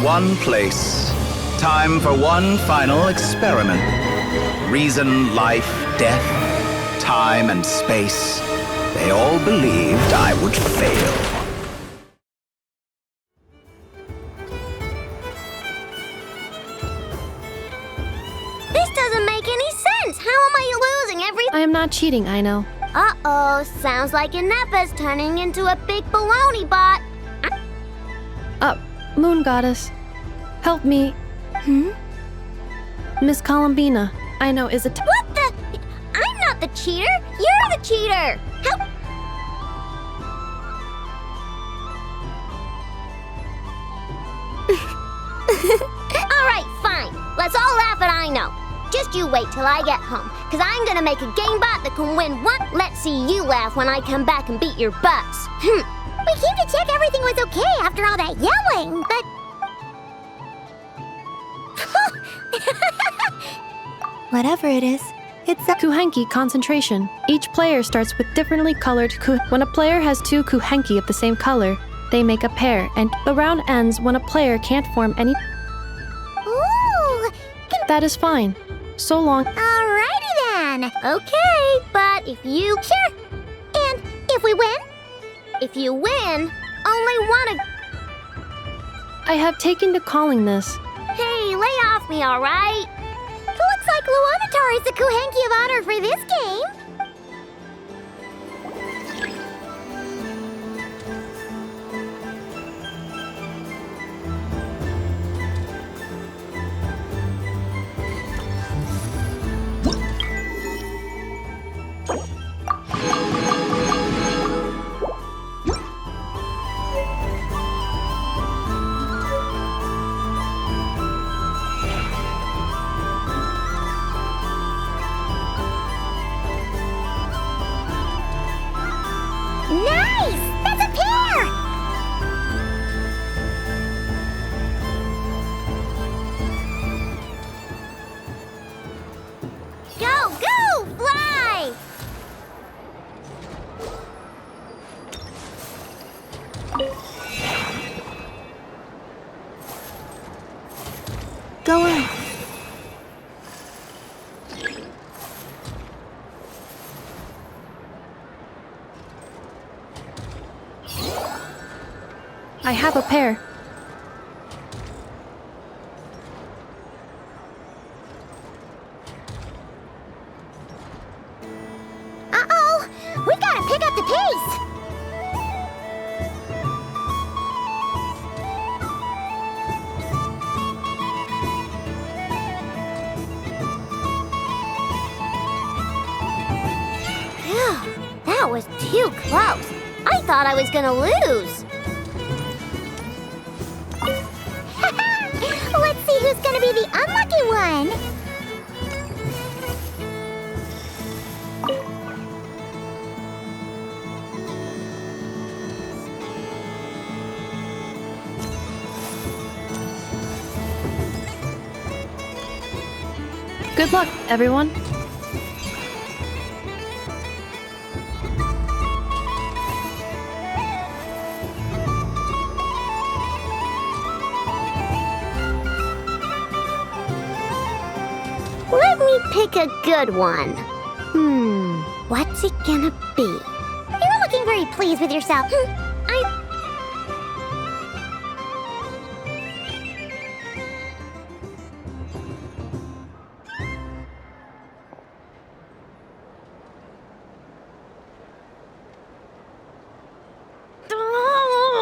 one place. Time for one final experiment. Reason, life, death, time, and space. They all believed I would fail. This doesn't make any sense. How am I losing every... I am not cheating, I know. Uh-oh, sounds like Inepa's turning into a big baloney bot. Moon Goddess. Help me. Miss Colombina, I know, is it... What the... I'm not the cheater. You're the cheater. How... Alright, fine. Let's all laugh at I know. Just you wait till I get home, because I'm gonna make a game bot that can win one. Let's see you laugh when I come back and beat your butts. We came to check everything was okay after all that yelling, but... Whatever it is, it's a Kuhenki concentration. Each player starts with differently colored When a player has two Kuhenki of the same color, they make a pair, and the round ends when a player can't form any... Ooh! That is fine. So long. Alrighty then. Okay, but if you... Sure. And if we win? If you win, only one... I have taken to calling this. Hey, lay off me, alright? Looks like Luanatar is the Kuhenki of honor for this game. Nice! That's a pair! Go, go, fly! go on. I have a pair. Uh-oh! We gotta pick up the pace! Phew, that was too close. I thought I was gonna lose. Let's see who's gonna be the unlucky one. Good luck, everyone. Let me pick a good one. What's it gonna be? You're looking very pleased with yourself.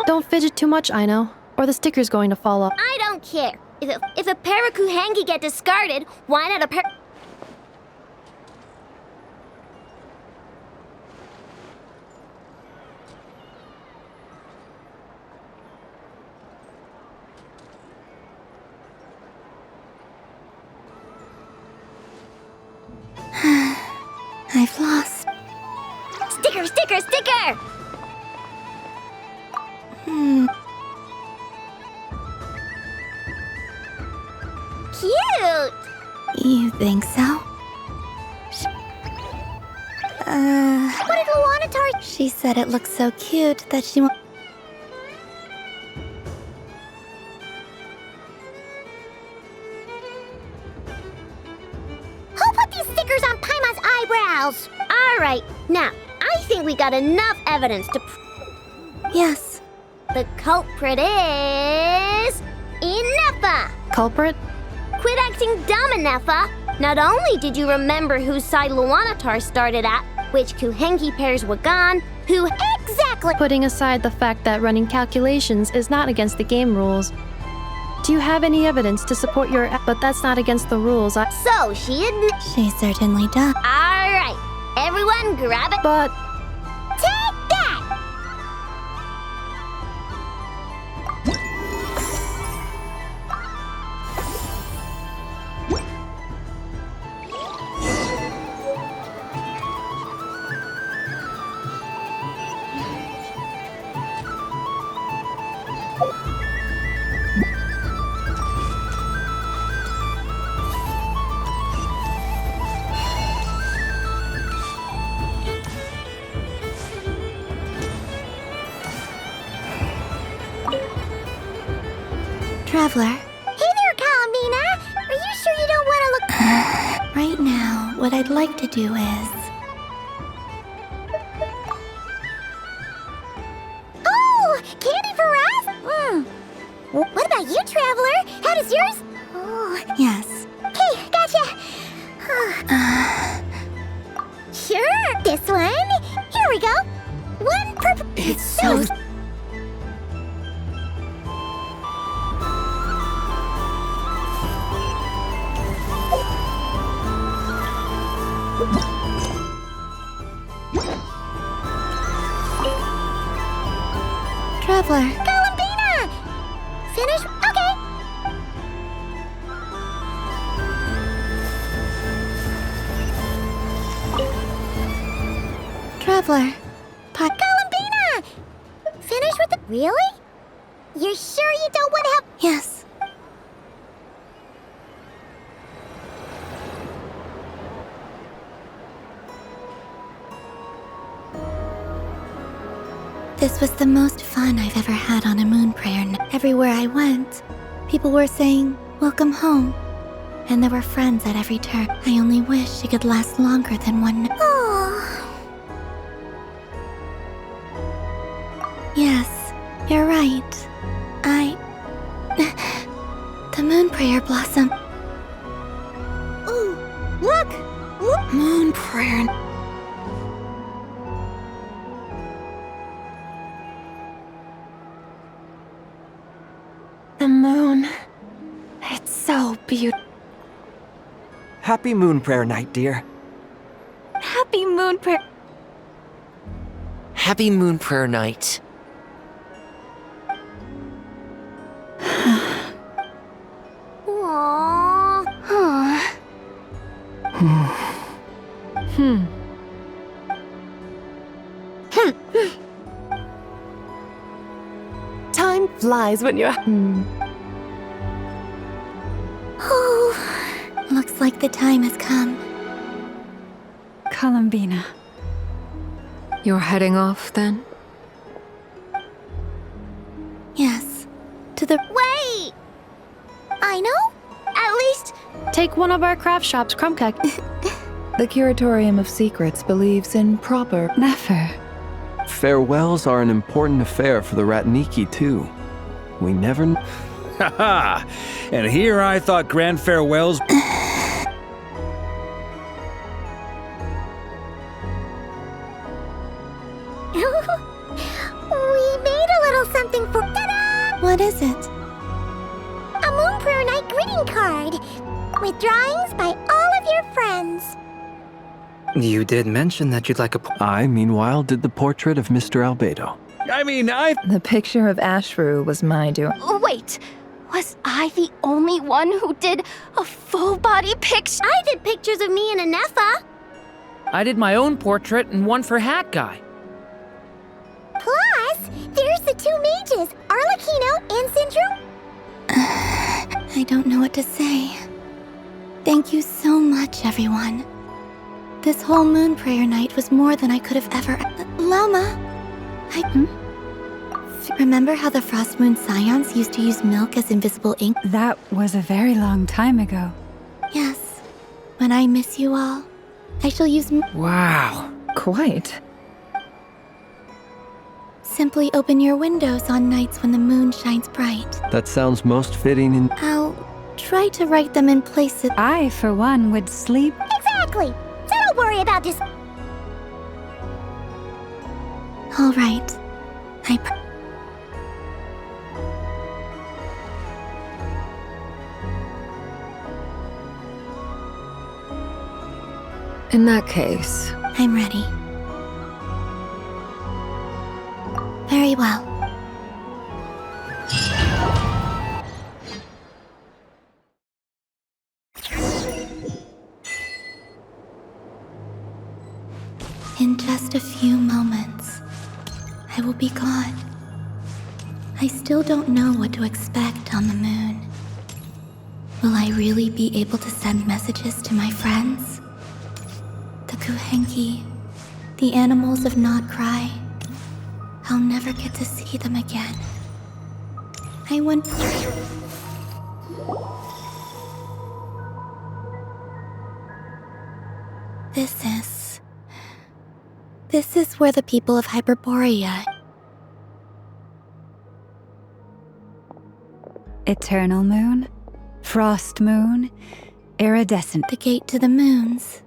Don't fidget too much, I know, or the sticker's going to fall off. I don't care. If a pair of Kuhenki get discarded, why not a pair... I've lost. Sticker, sticker, sticker! Cute! You think so? What did Luanatar... She said it looks so cute that she stickers on Paimon's eyebrows. All right, now, I think we got enough evidence to Yes. The culprit is... Inefa! Culprit? Quit acting dumb, Inefa! Not only did you remember whose side Luanatar started at, which Kuhenki pairs were gone, who exactly... Putting aside the fact that running calculations is not against the game rules. Do you have any evidence to support your... But that's not against the rules. So, she admits... She certainly does. All right, everyone grab it. But... Take that! Traveler, Hey there, Colombina! Are you sure you don't want to look... right now, what I'd like to do is... Oh! Candy for us? What about you, Traveler? How does yours... Oh, Yes. okay, gotcha. Sure, this one. Here we go. One purple... It's so... Traveler, Colombina! Finish? Okay. Traveler. Colombina! Finish with the... Really? You're sure you don't want to help? Yes. This was the most fun I've ever had on a moon prayer. Everywhere I went, people were saying, "Welcome home." And there were friends at every turn. I only wish it could last longer than one. Oh. Yes, you're right. The moon prayer blossom. Ooh, look! Look! Moon prayer. The moon. It's so beautiful. Happy Moon Prayer Night, dear. Happy moon prayer. Happy Moon Prayer Night. Aww. Time flies when you're... Oh, looks like the time has come. Colombina. You're heading off then? Yes, to the... Wait! I know? At least... Take one of our craft shops, Krumkek. The Curatorium of Secrets believes in proper... Never. Farewells are an important affair for the Ratniki, too. We never... Haha! And here I thought grand farewells... We made a little something for... Ta-da! What is it? A Moon Prayer Night greeting card. With drawings by all of your friends. You did mention that you'd like a... I, meanwhile, did the portrait of Mr. Albedo. I mean, The picture of Ashru was my doing. Wait, was I the only one who did a full-body picture? I did pictures of me and Inefa. I did my own portrait and one for Hat Guy. Plus, there's the two mages, Arlecchino and Syndrome. I don't know what to say. Thank you so much, everyone. This whole moon prayer night was more than I could have ever... Lama, remember how the Frost Moon Scions used to use milk as invisible ink? That was a very long time ago. Yes. When I miss you all, I shall use... Wow. Quite. Simply open your windows on nights when the moon shines bright. That sounds most fitting in... I'll try to write them in places... I, for one, would sleep... Exactly! So don't worry about this. All right. In that case... I'm ready. Very well. In just a few moments, I will be gone. I still don't know what to expect on the moon. Will I really be able to send messages to my friends? The Kuhenki, the animals of Not Cry. I'll never get to see them again. I went... This is where the people of Hyperborea... Eternal moon, frost moon, iridescent. The gate to the moons.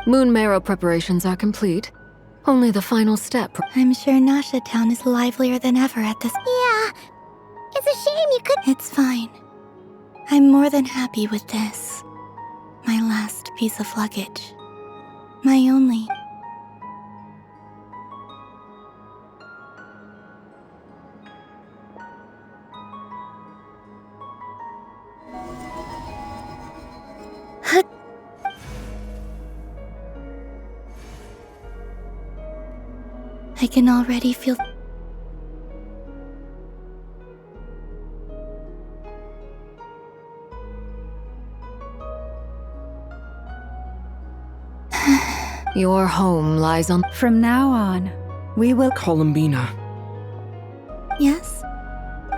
Moon marrow preparations are complete. Only the final step. I'm sure Nasha Town is livelier than ever at this... Yeah. It's a shame you could... It's fine. I'm more than happy with this. My last piece of luggage. My only... I can already feel... Your home lies on... From now on, we will... Colombina, Yes?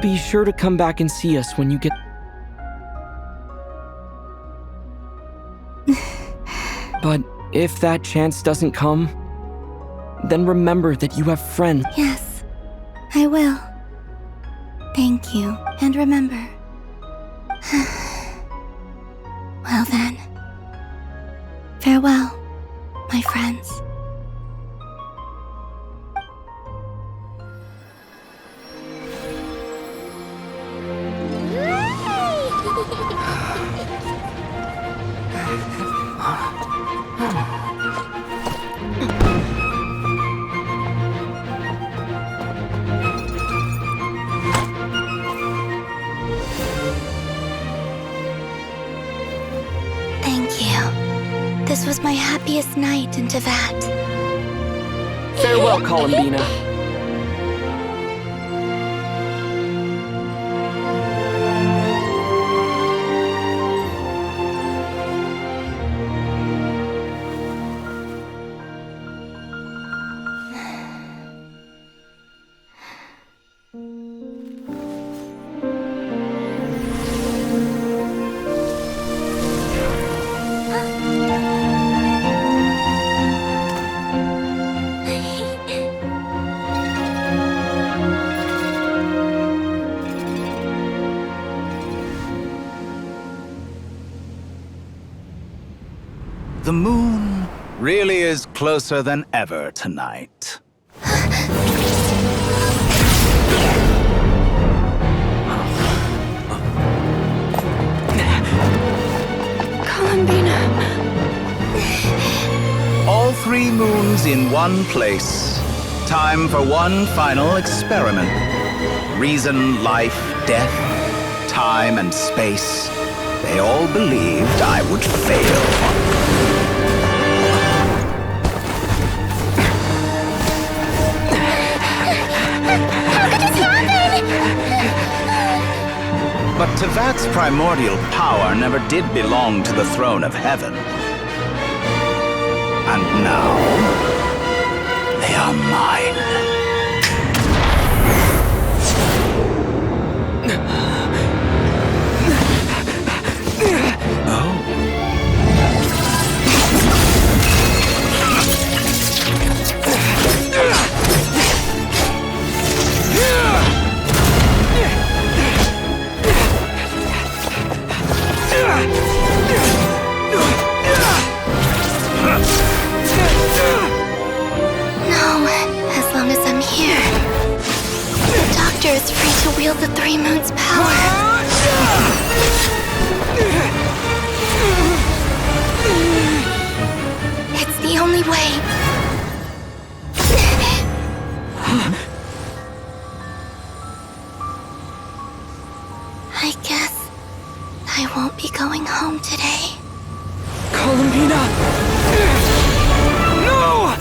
be sure to come back and see us when you get... But if that chance doesn't come, then remember that you have friends. Yes, I will. Thank you, and remember. Well then. Farewell, my friends. This was my happiest night in Tevat. Farewell, Colombina. The moon really is closer than ever tonight. Colombina. All three moons in one place. Time for one final experiment. Reason, life, death, time and space. They all believed I would fail. But Tevat's primordial power never did belong to the throne of heaven. And now, they are mine. Oh. stranger is free to wield the Three Moons' power. It's the only way. I guess I won't be going home today. Colombina! No!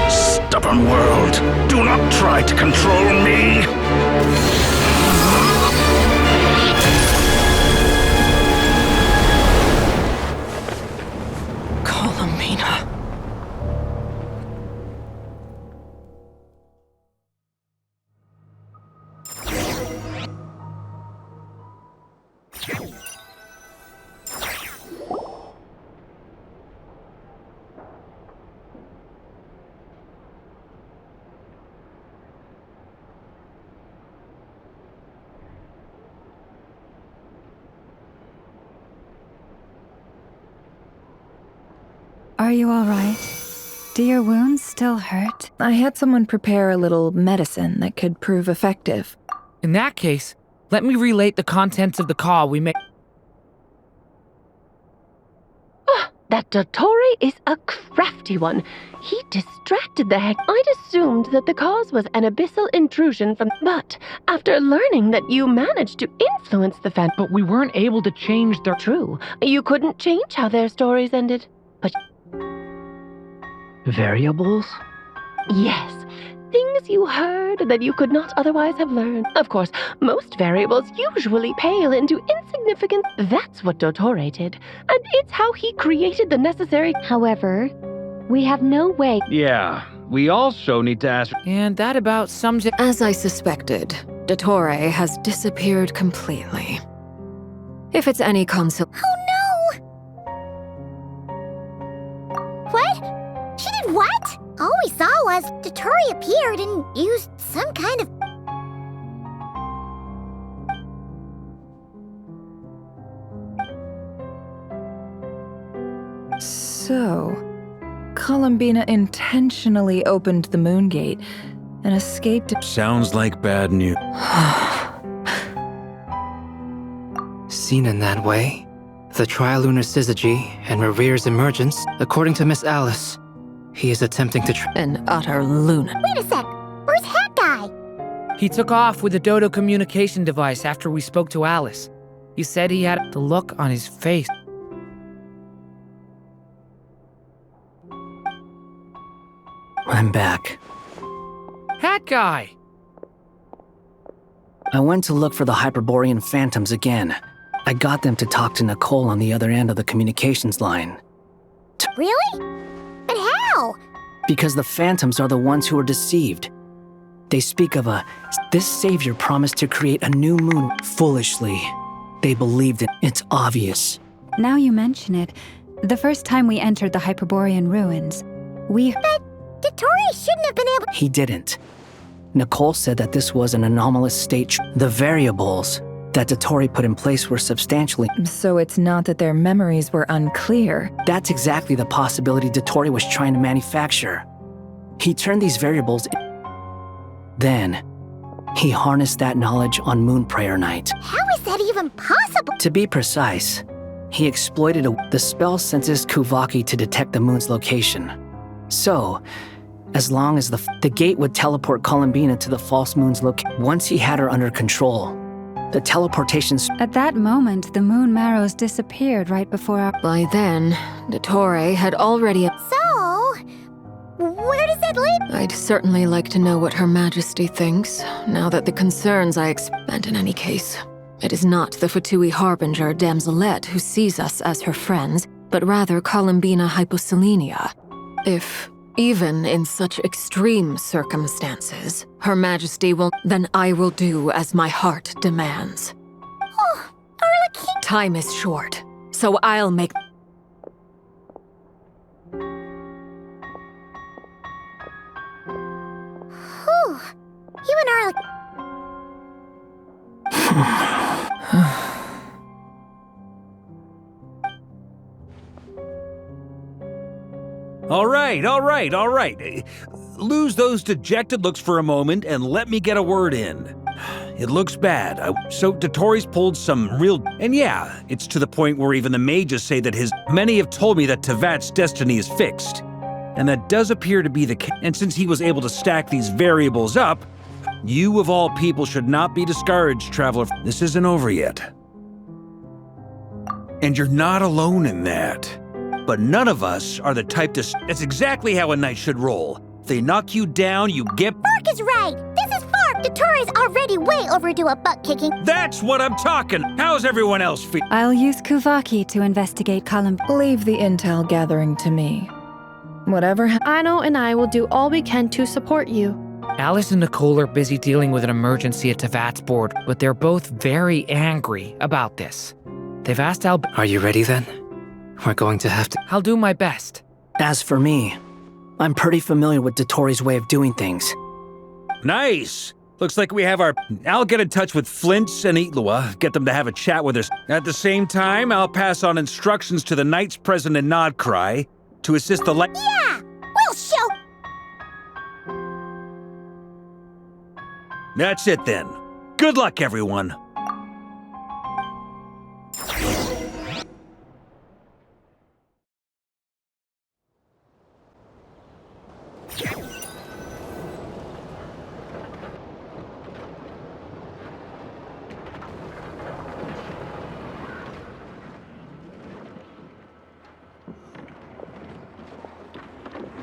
Stubborn world, do not try to control me! Colombina. Are you all right? Do your wounds still hurt? I had someone prepare a little medicine that could prove effective. In that case, let me relate the contents of the call we made. That Dottore is a crafty one. He distracted the heck. I'd assumed that the cause was an abyssal intrusion from... But after learning that you managed to influence the fan... But we weren't able to change their... True. You couldn't change how their stories ended. But... Variables? Yes. Things you heard that you could not otherwise have learned. Of course, most variables usually pale into insignificance. That's what Dottore did. And it's how he created the necessary... However, we have no way... Yeah, we also need to ask... And that about sums it... As I suspected, Dottore has disappeared completely. If it's any consol... Oh no! What? She did what? All we saw was Dottore appeared and used some kind of... So, Colombina intentionally opened the moon gate and escaped... Sounds like bad news. Seen in that way, the trilunar syzygy and Revere's emergence, according to Miss Alice, he is attempting to an utter lunatic. Wait a sec! Where's Hat Guy? He took off with the Dodo communication device after we spoke to Alice. He said he had the look on his face. I'm back. Hat Guy! I went to look for the Hyperborean phantoms again. I got them to talk to Nicole on the other end of the communications line. Really? But how? Because the phantoms are the ones who are deceived. They speak of this savior promised to create a new moon. Foolishly, they believed it. It's obvious. Now you mention it, the first time we entered the Hyperborean ruins, But Dottore shouldn't have been able... He didn't. Nicole said that this was an anomalous state. The variables that Dottore put in place were substantially... So it's not that their memories were unclear. That's exactly the possibility Dottore was trying to manufacture. He turned these variables... Then, he harnessed that knowledge on Moon Prayer Night. How is that even possible? To be precise, he exploited the spell senses Kuvaki to detect the moon's location. So, as long as the gate would teleport Colombina to the false moon's location. Once he had her under control, the teleportation... At that moment, the moon marrows disappeared right before our... By then, Dottore had already... So, where does that leave... I'd certainly like to know what Her Majesty thinks, now that the concerns And in any case, it is not the Fatui Harbinger Damselette who sees us as her friends, but rather Colombina Hyposelenia. If Even in such extreme circumstances, Her Majesty will... Then I will do as my heart demands. Oh, Arlecchino! Time is short, so I'll make... Whew. You and Arlecchino... All right. Lose those dejected looks for a moment and let me get a word in. It looks bad. So Dottore's pulled some real... And yeah, it's to the point where even the mages say that Many have told me that Tevat's destiny is fixed. And that does appear to be the case. And since he was able to stack these variables up, you of all people should not be discouraged, traveler. This isn't over yet. And you're not alone in that. But none of us are the type to... That's exactly how a knight should roll. If they knock you down, you get... Fark is right! This is Fark! Dottore's already way overdue a butt-kicking. That's what I'm talking! How's everyone else feel? I'll use Kuvaki to investigate Colombina. Leave the intel gathering to me. Whatever Aino and I will do all we can to support you. Alice and Nicole are busy dealing with an emergency at Tevat's board, but they're both very angry about this. They've asked Al... Are you ready then? We're going to have to... I'll do my best. As for me, I'm pretty familiar with Dottore's way of doing things. Nice! Looks like we have our... I'll get in touch with Flint's and Itlua, get them to have a chat with us. At the same time, I'll pass on instructions to the knights present in Nodcry to assist the... Yeah! We'll show... That's it then. Good luck, everyone.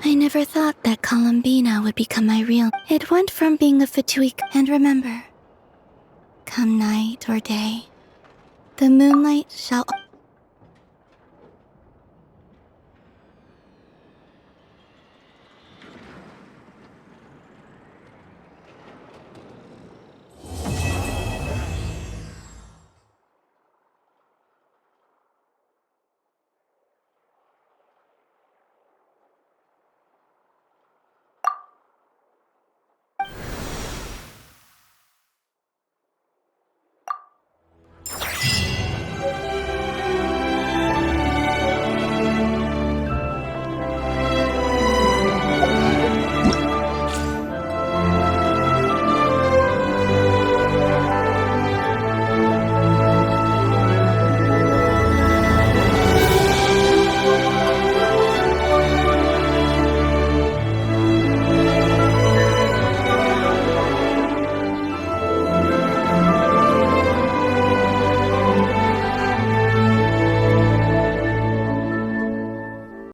I never thought that Colombina would become my real. It went from being a fatui. And remember, come night or day, the moonlight shall...